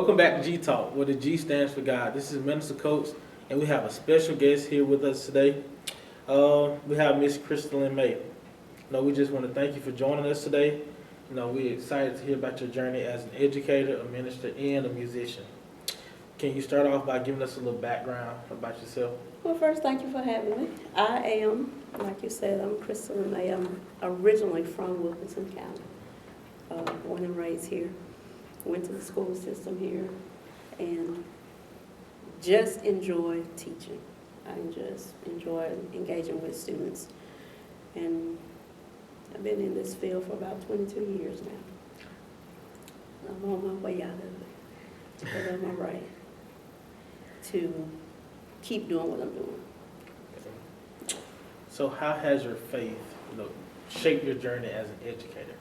Welcome back to G Talk, where the G stands for God. This is Minister Coates, and we have a special guest here with us today. We have Miss Crystalline May. We just want to thank you for joining us today. We're excited to hear about your journey as an educator, a minister, and a musician. Can you start off by giving us a little background about yourself? Well, first, thank you for having me. I am, like you said, I'm Crystalline May. I'm originally from Wilkinson County, born and raised here. Went to the school system here and just enjoy teaching. I just enjoy engaging with students. And I've been in this field for about 22 years now. I'm on my way out of it, but I'm all right to keep doing what I'm doing. So how has your faith shaped your journey as an educator?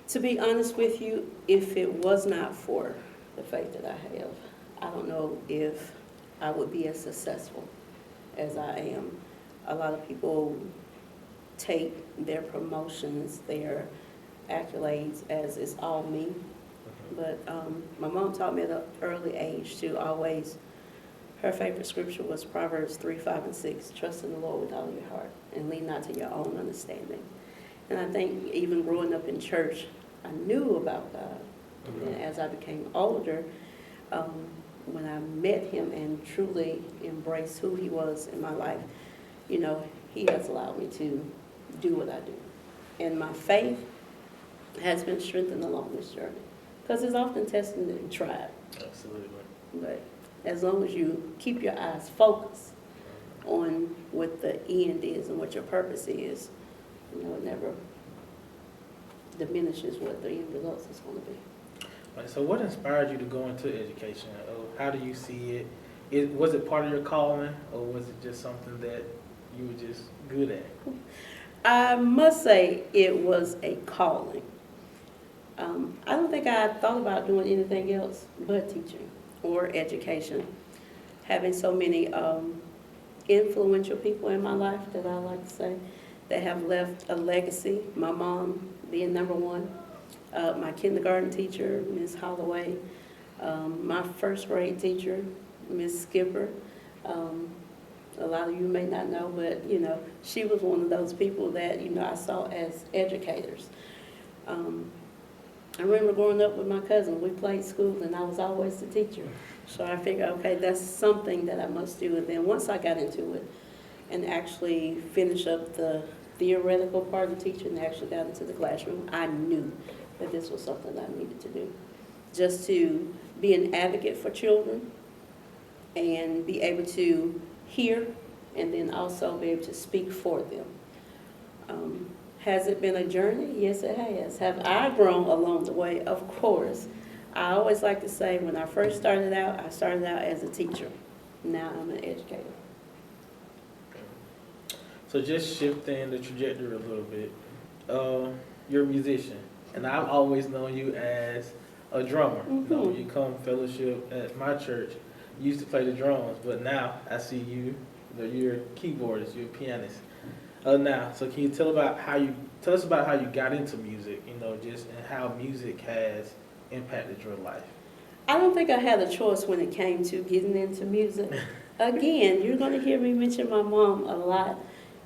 To be honest with you, if it was not for the faith that I have, I don't know if I would be as successful as I am. A lot of people take their promotions, their accolades as it's all me. But my mom taught me at an early age to always, her favorite scripture was Proverbs 3, 5, and 6. Trust in the Lord with all your heart and lean not to your own understanding. And I think even growing up in church, I knew about God. And as I became older, when I met him and truly embraced who he was in my life, he has allowed me to do what I do. And my faith has been strengthened along this journey. Because it's often tested and tried. Absolutely. But as long as you keep your eyes focused on what the end is and what your purpose is, it never diminishes what the end results is going to be. Right, so what inspired you to go into education? How do you see it? Was it part of your calling, or was it just something that you were just good at? I must say it was a calling. I don't think I thought about doing anything else but teaching or education. Having so many influential people in my life that I like to say that have left a legacy. My mom being number one, my kindergarten teacher, Miss Holloway, my first grade teacher, Miss Skipper. A lot of you may not know, but she was one of those people that I saw as educators. I remember growing up with my cousin. We played school, and I was always the teacher. So I figured, okay, that's something that I must do. And then once I got into it and actually finished up the theoretical part of teaching and actually got into the classroom, I knew that this was something that I needed to do. Just to be an advocate for children and be able to hear and then also be able to speak for them. Has it been a journey? Yes, it has. Have I grown along the way? Of course. I always like to say when I first started out, I started out as a teacher. Now I'm an educator. So just shifting the trajectory a little bit, you're a musician, and I've always known you as a drummer. Mm-hmm. You come fellowship at my church, you used to play the drums, but now I see you're a keyboardist, you're a pianist. So can you tell us about how you got into music, and how music has impacted your life? I don't think I had a choice when it came to getting into music. Again, you're going to hear me mention my mom a lot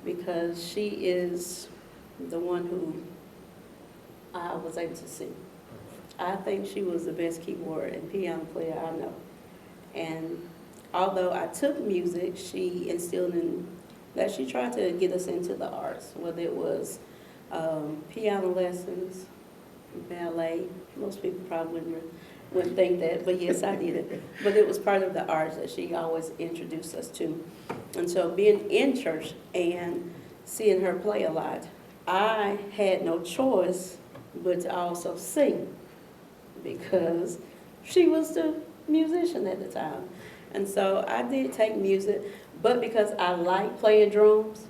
because she is the one who I was able to see. I think she was the best keyboard and piano player I know. And although I took music, she instilled in that she tried to get us into the arts, whether it was piano lessons, ballet. Most people probably wouldn't think that, but yes, I did it. But it was part of the arts that she always introduced us to. And so being in church and seeing her play a lot, I had no choice but to also sing because she was the musician at the time. And so I did take music, but because I like playing drums,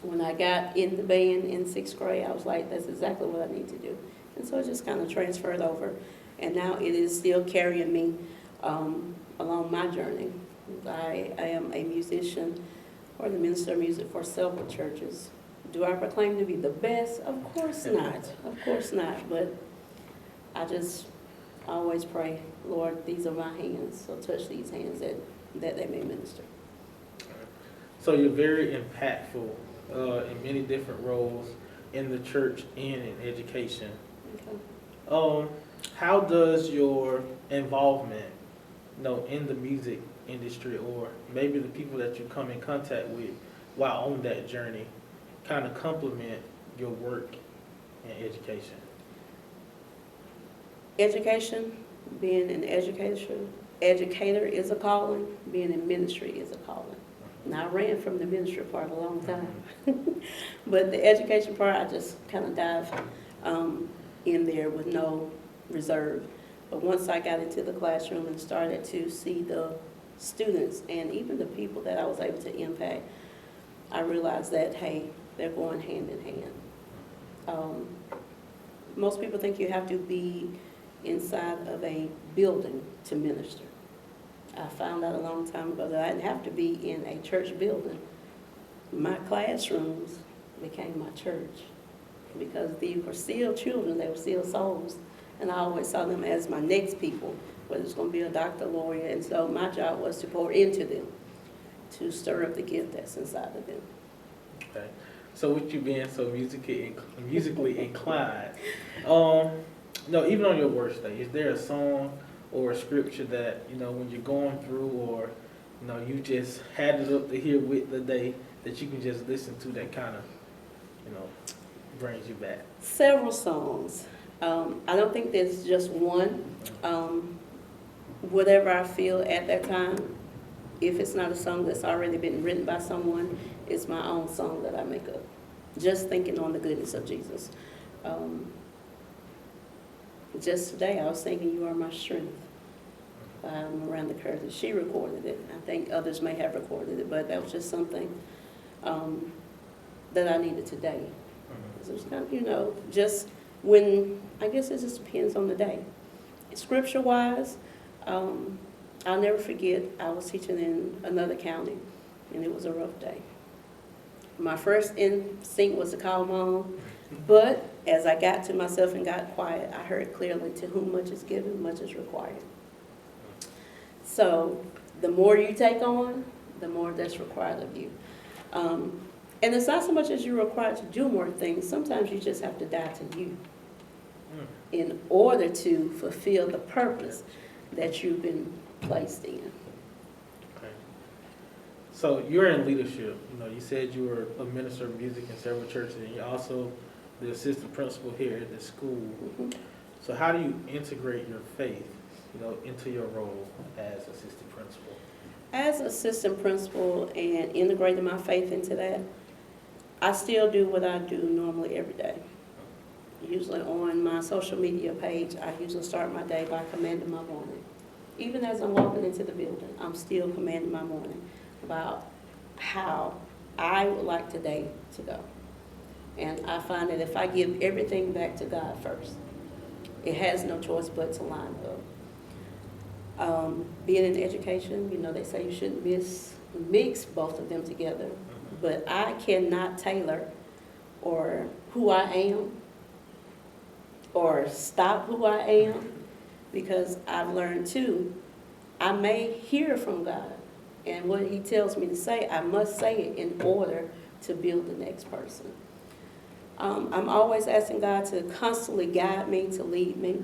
when I got in the band in 6th grade, I was like, that's exactly what I need to do. And so it just kind of transferred over. And now it is still carrying me along my journey. I am a musician or the minister of music for several churches. Do I proclaim to be the best? Of course not. Of course not. But I just I always pray, Lord, these are my hands, so touch these hands that they may minister. So you're very impactful in many different roles in the church and in education. Okay. How does your involvement, in the music industry, or maybe the people that you come in contact with while on that journey, kind of complement your work in education? Education, being an educator is a calling, being in ministry is a calling. And I ran from the ministry part a long time. But the education part, I just kind of dive in there with no reserve. But once I got into the classroom and started to see the students and even the people that I was able to impact, I realized that, hey, they're going hand in hand. Most people think you have to be inside of a building to minister. I found out a long time ago that I didn't have to be in a church building. My classrooms became my church because these were still children, they were still souls, and I always saw them as my next people, whether it's going to be a doctor, lawyer, and so my job was to pour into them, to stir up the gift that's inside of them. Okay. So with you being so musically inclined, even on your worst day, is there a song or a scripture that, when you're going through, or, you just had it up to here with the day, that you can just listen to that kind of, brings you back? Several songs. I don't think there's just one. Whatever I feel at that time, if it's not a song that's already been written by someone, it's my own song that I make up. Just thinking on the goodness of Jesus. Just today I was singing You Are My Strength by Miranda Curtis. She recorded it. I think others may have recorded it, but that was just something that I needed today. It was kind of, just when, I guess it just depends on the day. Scripture-wise, I'll never forget, I was teaching in another county, and it was a rough day. My first instinct was to call Mom, but as I got to myself and got quiet, I heard clearly, to whom much is given, much is required. So the more you take on, the more that's required of you. And it's not so much as you're required to do more things, sometimes you just have to die to you in order to fulfill the purpose that you've been placed in. Okay. So you're in leadership. You said you were a minister of music in several churches, and you're also the assistant principal here at the school. Mm-hmm. So how do you integrate your faith, into your role as assistant principal? As assistant principal and integrating my faith into that, I still do what I do normally every day. Usually on my social media page, I usually start my day by commanding my morning. Even as I'm walking into the building, I'm still commanding my morning about how I would like today to go. And I find that if I give everything back to God first, it has no choice but to line up. Being in education, they say you shouldn't mix both of them together. But I cannot tailor or who I am or stop who I am, because I've learned too, I may hear from God, and what He tells me to say, I must say it in order to build the next person. I'm always asking God to constantly guide me, to lead me.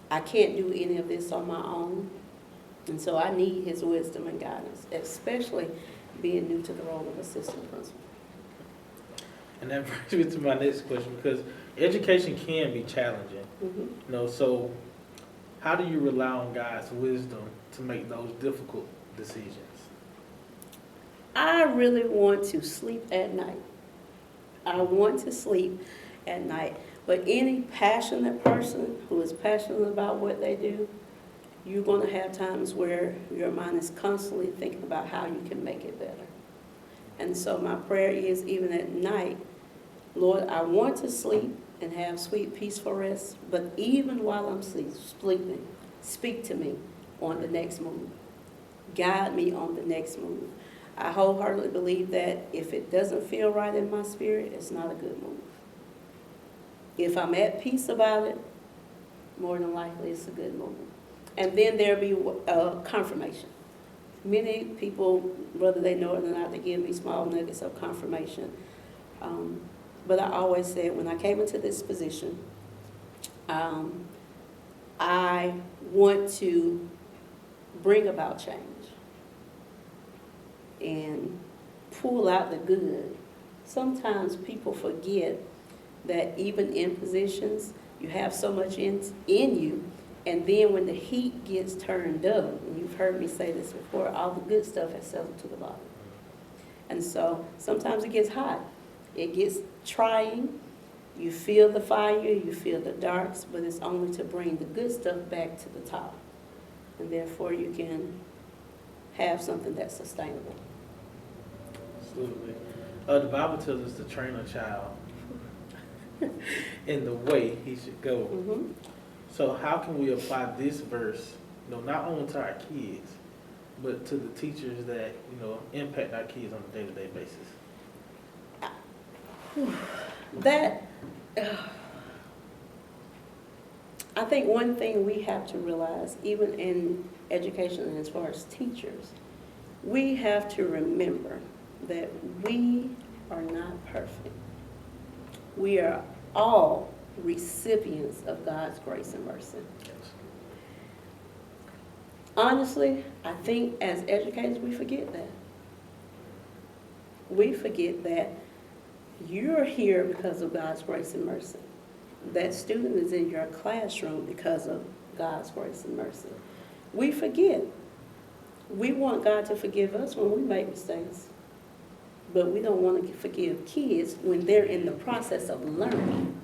I can't do any of this on my own, and so I need His wisdom and guidance, especially being new to the role of assistant principal. And that brings me to my next question, because education can be challenging. Mm-hmm. So how do you rely on God's wisdom to make those difficult decisions? I really want to sleep at night. I want to sleep at night. But any passionate person who is passionate about what they do, you're going to have times where your mind is constantly thinking about how you can make it better. And so my prayer is, even at night, Lord, I want to sleep and have sweet, peaceful rest, but even while I'm sleeping, speak to me on the next move. Guide me on the next move. I wholeheartedly believe that if it doesn't feel right in my spirit, it's not a good move. If I'm at peace about it, more than likely it's a good moment. And then there'll be confirmation. Many people, whether they know it or not, they give me small nuggets of confirmation. But I always said when I came into this position, I want to bring about change and pull out the good. Sometimes people forget that even in positions, you have so much in you, and then when the heat gets turned up, and you've heard me say this before, all the good stuff has settled to the bottom. And so sometimes it gets hot. It gets trying. You feel the fire, you feel the darks, but it's only to bring the good stuff back to the top. And therefore you can have something that's sustainable. Absolutely. The Bible tells us to train a child in the way he should go. Mm-hmm. So how can we apply this verse, not only to our kids, but to the teachers that, impact our kids on a day-to-day basis? I think one thing we have to realize, even in education and as far as teachers, we have to remember that we are not perfect. We are all recipients of God's grace and mercy. Honestly, I think as educators, we forget that. We forget that you're here because of God's grace and mercy. That student is in your classroom because of God's grace and mercy. We forget. We want God to forgive us when we make mistakes, but we don't want to forgive kids when they're in the process of learning.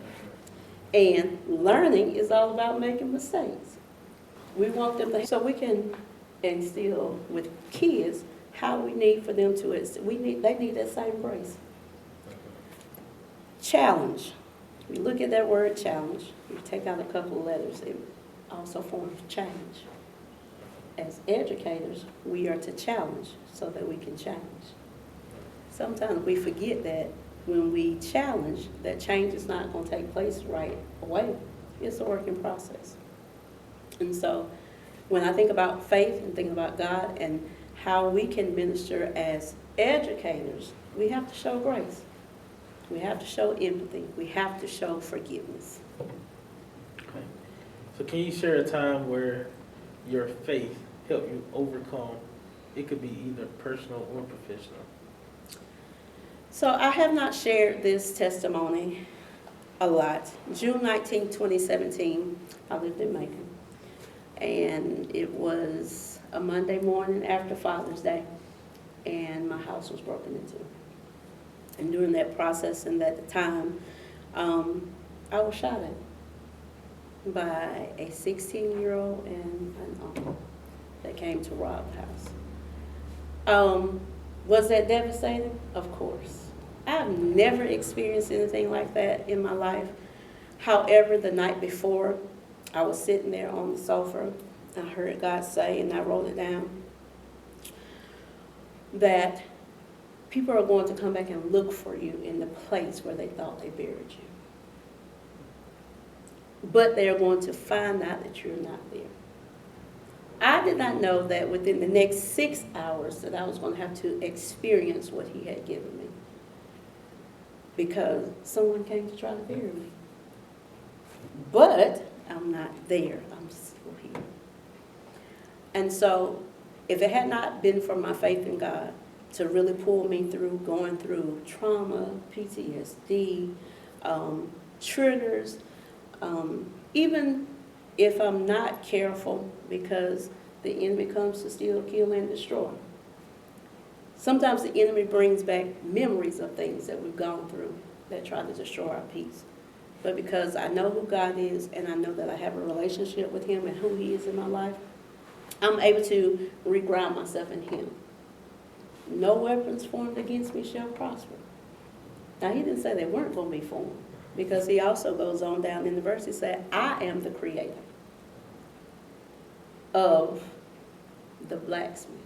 And learning is all about making mistakes. We want them to, so we can instill with kids how we need for them to, they need that same grace. Challenge. You look at that word challenge, you take out a couple of letters, it also forms change. As educators, we are to challenge so that we can change. Sometimes we forget that when we challenge, that change is not going to take place right away. It's a working process. And so when I think about faith and think about God and how we can minister as educators, we have to show grace. We have to show empathy. We have to show forgiveness. Okay. So can you share a time where your faith helped you overcome? It could be either personal or professional. So I have not shared this testimony a lot. June 19, 2017, I lived in Macon. And it was a Monday morning after Father's Day, and my house was broken into. And during that process and at the time, I was shot at by a 16-year-old and an uncle that came to rob the house. Was that devastating? Of course. I've never experienced anything like that in my life. However, the night before, I was sitting there on the sofa. I heard God say, and I wrote it down, that people are going to come back and look for you in the place where they thought they buried you. But they're going to find out that you're not there. I did not know that within the next 6 hours that I was going to have to experience what he had given me, because someone came to try to bury me. But I'm not there. I'm still here. And so if it had not been for my faith in God to really pull me through going through trauma, PTSD, triggers, even if I'm not careful, because the enemy comes to steal, kill, and destroy. Sometimes the enemy brings back memories of things that we've gone through that try to destroy our peace. But because I know who God is and I know that I have a relationship with him and who he is in my life, I'm able to reground myself in him. No weapons formed against me shall prosper. Now, he didn't say they weren't going to be formed, because he also goes on down in the verse, he said, I am the creator of the blacksmith.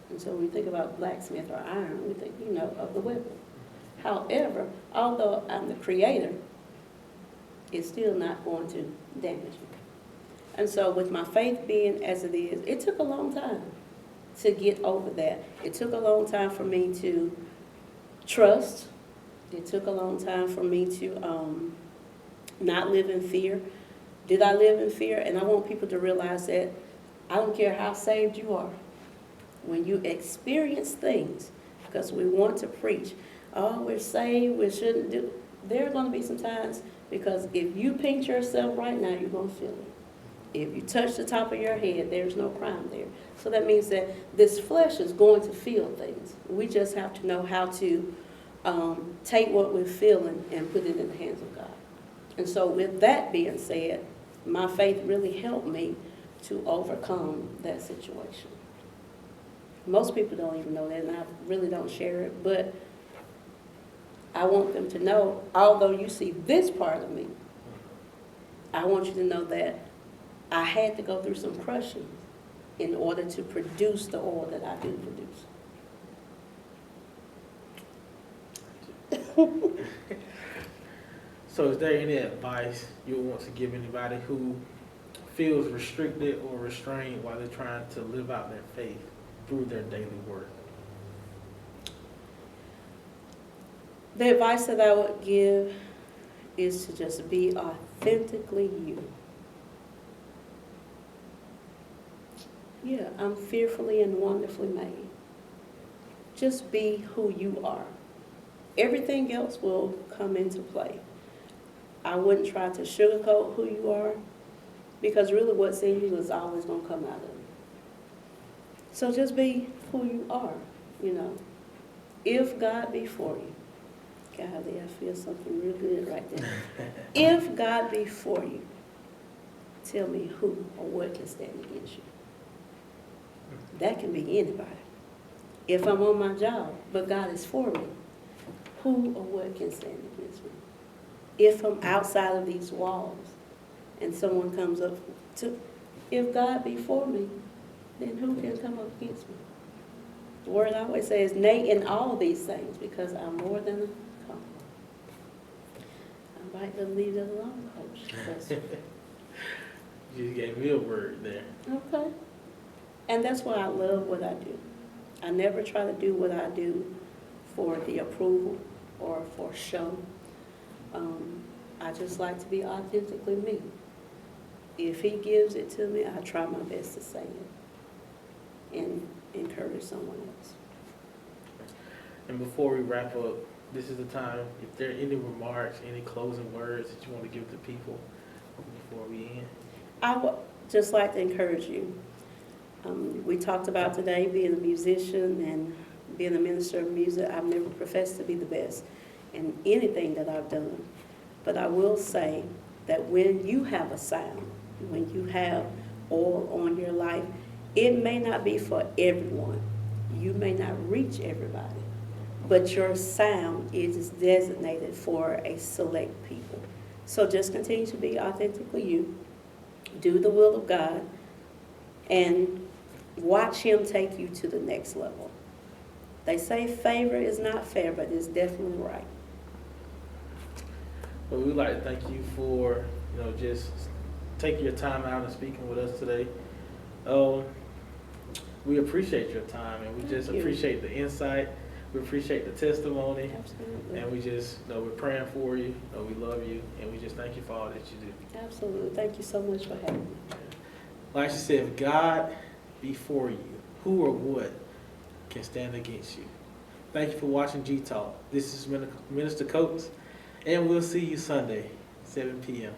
And so when we think about blacksmith or iron, we think, of the weapon. However, although I'm the creator, it's still not going to damage you. And so with my faith being as it is, it took a long time to get over that. It took a long time for me to trust. It took a long time for me to not live in fear. Did I live in fear? And I want people to realize that I don't care how saved you are. When you experience things, because we want to preach, oh, we're saved, we shouldn't do. There are going to be some times, because if you pinch yourself right now, you're going to feel it. If you touch the top of your head, there's no crime there. So that means that this flesh is going to feel things. We just have to know how to take what we're feeling and put it in the hands of God. And so with that being said, my faith really helped me to overcome that situation. Most people don't even know that, and I really don't share it, but I want them to know, although you see this part of me, I want you to know that I had to go through some crushing in order to produce the oil that I do produce. So is there any advice you would want to give anybody who feels restricted or restrained while they're trying to live out their faith through their daily work? The advice that I would give is to just be authentically you. Yeah, I'm fearfully and wonderfully made. Just be who you are. Everything else will come into play. I wouldn't try to sugarcoat who you are, because really what's in you is always going to come out of you. So just be who you are, you know. If God be for you, golly, I feel something real good right there. If God be for you, tell me who or what can stand against you. That can be anybody. If I'm on my job, but God is for me, who or what can stand against me? If I'm outside of these walls and someone comes up to, if God be for me, then who can come up against me? The word I always say is nay in all these things, because I'm more than a conqueror. I might just leave it alone, Coach. You just gave me a word there. Okay. And that's why I love what I do. I never try to do what I do for the approval or for show. I just like to be authentically me. If he gives it to me, I try my best to say it and encourage someone else. And before we wrap up, this is the time, if there are any remarks, any closing words that you want to give to people before we end. I would just like to encourage you. We talked about today being a musician and being a minister of music. I've never professed to be the best in anything that I've done. But I will say that when you have a sound, when you have oil on your life, it may not be for everyone. You may not reach everybody. But your sound is designated for a select people. So just continue to be authentically you. Do the will of God. And watch him take you to the next level. They say favor is not fair, but it's definitely right. Well, we'd like to thank you for, just taking your time out and speaking with us today. We appreciate your time, and we just appreciate the insight. We appreciate the testimony. Absolutely. And we just, we're praying for you. We love you, and we just thank you for all that you do. Absolutely. Thank you so much for having me. Like she said, if God be for you, who or what can stand against you? Thank you for watching G Talk. This is Minister Coates, and we'll see you Sunday, 7 p.m.